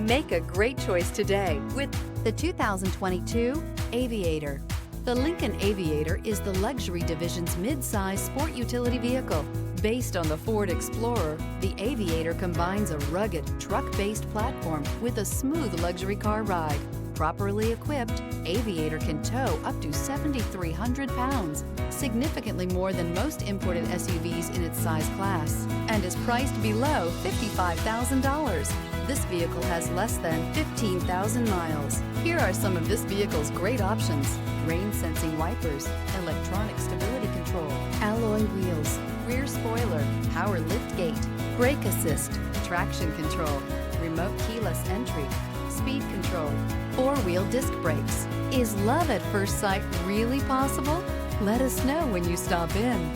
Make a great choice today with the 2022 Aviator. The Lincoln Aviator is the luxury division's mid-size sport utility vehicle. Based on the Ford Explorer, the Aviator combines a rugged, truck-based platform with a smooth luxury car ride. Properly equipped, Aviator can tow up to 7,300 pounds, significantly more than most imported SUVs in its size class, and is priced below $55,000. This vehicle has less than 15,000 miles. Here are some of this vehicle's great options: rain-sensing wipers, electronic stability control, alloy wheels, rear spoiler, power liftgate, brake assist, traction control, remote keyless entry, speed control, four-wheel disc brakes. Is love at first sight really possible? Let us know when you stop in.